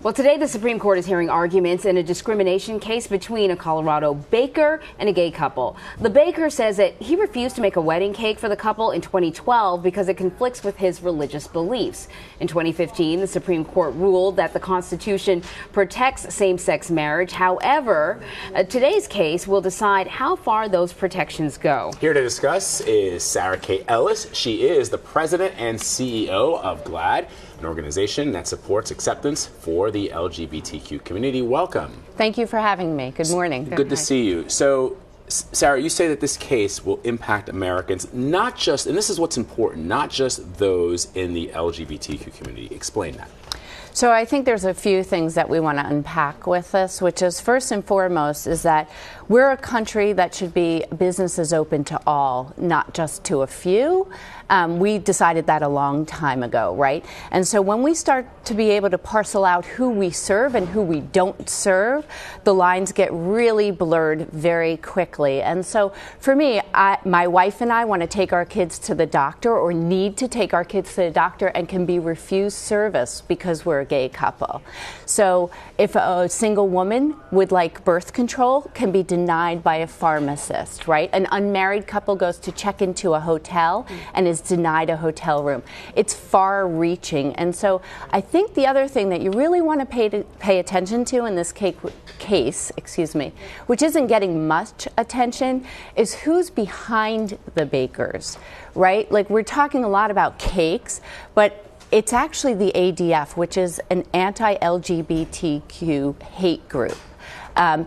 Well, today the Supreme Court is hearing arguments in a discrimination case between a Colorado baker and a gay couple. The baker says that he refused to make a wedding cake for the couple in 2012 because it conflicts with his religious beliefs. In 2015, the Supreme Court ruled that the Constitution protects same-sex marriage. However, today's case will decide how far those protections go. Here to discuss is Kate Ellis. She is the president and CEO of GLAAD, an organization that supports acceptance for the LGBTQ community. Welcome. Thank you for having me. Good morning. Good to see you. So, Sarah, you say that this case will impact Americans, not just, and this is what's important, not just those in the LGBTQ community. Explain that. So I think there's a few things that we want to unpack with this, which is first and foremost is that we're a country that should be businesses open to all, not just to a few. We decided that a long time ago, right? And so when we start to be able to parcel out who we serve and who we don't serve, the lines get really blurred very quickly. And so for me, my wife and I want to take our kids to the doctor or need to take our kids to the doctor and can be refused service because we're a gay couple. So if a single woman would like birth control, can be denied by a pharmacist, right? An unmarried couple goes to check into a hotel and is denied a hotel room. It's far-reaching, and so I think the other thing that you really want to pay attention to in this case, which isn't getting much attention, is who's behind the bakers, right? Like, we're talking a lot about cakes, but it's actually the ADF, which is an anti-LGBTQ hate group.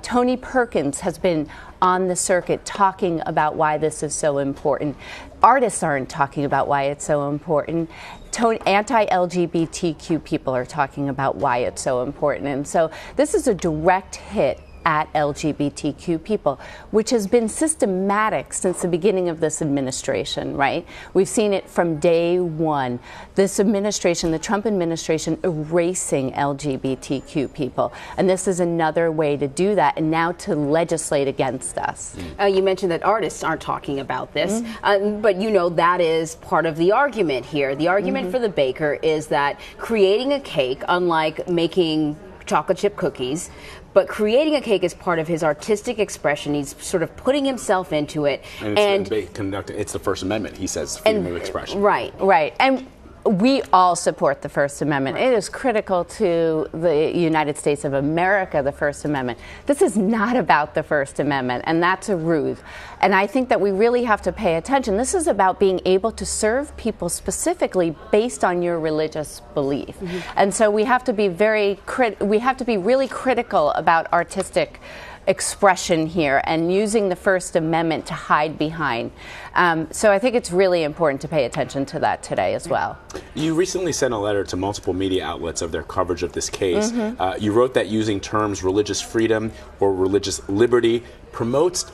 Tony Perkins has been on the circuit talking about why this is so important. Artists aren't talking about why it's so important. Anti-LGBTQ people are talking about why it's so important. And so this is a direct hit at LGBTQ people, which has been systematic since the beginning of this administration, right? We've seen it from day one. This administration, the Trump administration, erasing LGBTQ people. And this is another way to do that, and now to legislate against us. You mentioned that artists aren't talking about this, but you know that is part of the argument here. The argument for the baker is that creating a cake, unlike making chocolate chip cookies, but creating a cake is part of his artistic expression. He's sort of putting himself into it. And it's the First Amendment, he says, freedom of expression. Right, right. And we all support the First Amendment. It is critical to the United States of America, the First Amendment. This is not about the First Amendment, and that's a ruse. And I think that we really have to pay attention. This is about being able to serve people specifically based on your religious belief. And so we have to be really critical about artistic expression here and using the First Amendment to hide behind. So I think it's really important to pay attention to that today as well. You recently sent a letter to multiple media outlets of their coverage of this case. You wrote that using terms religious freedom or religious liberty promotes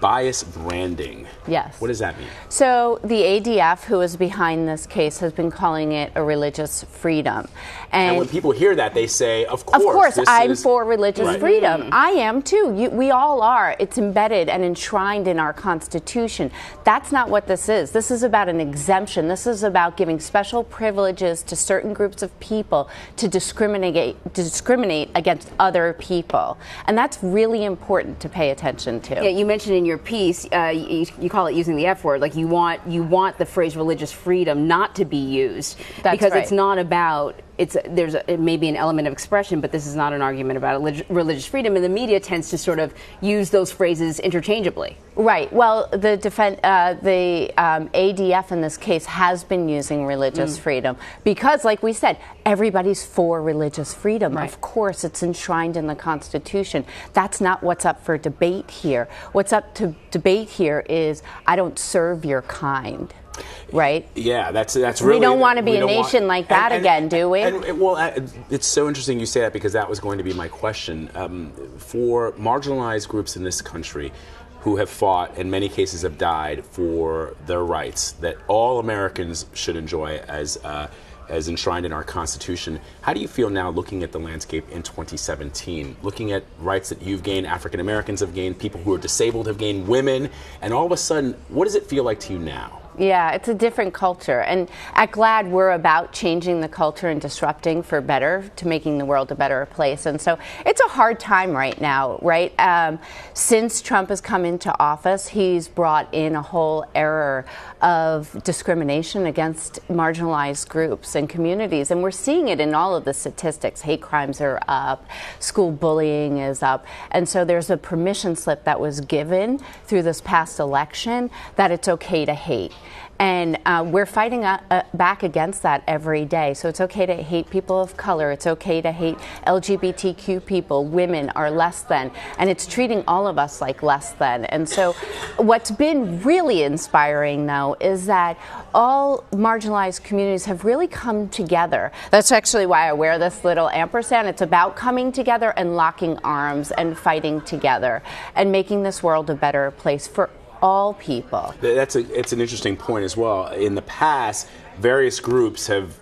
bias branding. Yes. What does that mean? So the ADF, who is behind this case, has been calling it a religious freedom. And when people hear that, they say, of course I'm for religious freedom. I am too. We all are. It's embedded and enshrined in our Constitution. That's not what this is. This is about an exemption. This is about giving special privileges to certain groups of people to discriminate against other people. And that's really important to pay attention to. Yeah, you mentioned in your piece, you call it using the F word, like you want the phrase religious freedom not to be used. That's because right. It's not about, it may be an element of expression, but this is not an argument about religious freedom, and the media tends to sort of use those phrases interchangeably. Right. Well, the ADF in this case has been using religious freedom because, like we said, everybody's for religious freedom. Right. Of course, it's enshrined in the Constitution. That's not what's up for debate here. What's up to debate here is I don't serve your kind. Right? Yeah, that's really. We don't want to be a nation like that again, do we? It's so interesting you say that because that was going to be my question. For marginalized groups in this country who have fought, in many cases have died for their rights that all Americans should enjoy as enshrined in our Constitution, how do you feel now looking at the landscape in 2017, looking at rights that you've gained, African Americans have gained, people who are disabled have gained, women, and all of a sudden, what does it feel like to you now? Yeah, it's a different culture. And at GLAAD, we're about changing the culture and disrupting for better, to making the world a better place. And so it's a hard time right now, right? Since Trump has come into office, he's brought in a whole era of discrimination against marginalized groups and communities. And we're seeing it in all of the statistics. Hate crimes are up, school bullying is up. And so there's a permission slip that was given through this past election that it's okay to hate. And we're fighting back against that every day. So it's okay to hate people of color. It's okay to hate LGBTQ people. Women are less than. And it's treating all of us like less than. And so what's been really inspiring, though, is that all marginalized communities have really come together. That's actually why I wear this little ampersand. It's about coming together and locking arms and fighting together and making this world a better place for all people. It's an interesting point as well. In the past, various groups have,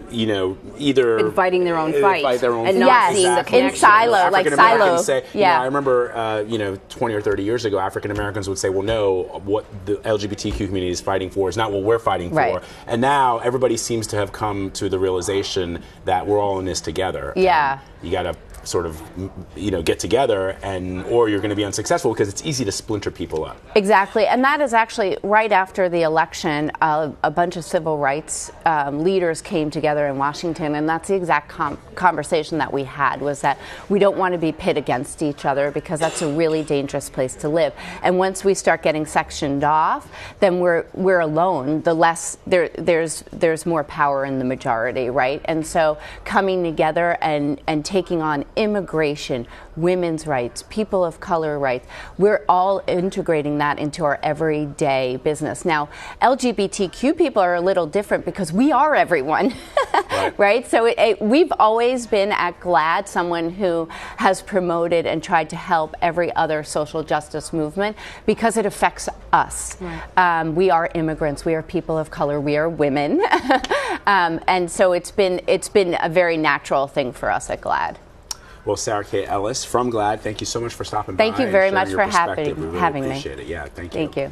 either been fighting their own fight and not seeing the connection. In silo, like silo. Say, I remember, 20 or 30 years ago, African Americans would say, well, no, what the LGBTQ community is fighting for is not what we're fighting for. And now everybody seems to have come to the realization that we're all in this together. Yeah. You got to sort of, get together, or you're going to be unsuccessful, because it's easy to splinter people up. Exactly, and that is actually right after the election, a bunch of civil rights leaders came together in Washington, and that's the exact conversation that we had, was that we don't want to be pit against each other, because that's a really dangerous place to live. And once we start getting sectioned off, then we're alone. The less there's more power in the majority, right? And so coming together and taking on immigration, women's rights, people of color rights, we're all integrating that into our everyday business. Now, LGBTQ people are a little different because we are everyone, right? So we've always been at GLAAD someone who has promoted and tried to help every other social justice movement because it affects us. We are immigrants, we are people of color, we are women, and so it's been a very natural thing for us at GLAAD. Well, Sarah Kate Ellis from GLAAD, thank you so much for stopping by. Thank you very much for having me. Appreciate it. Yeah, thank you. Thank you.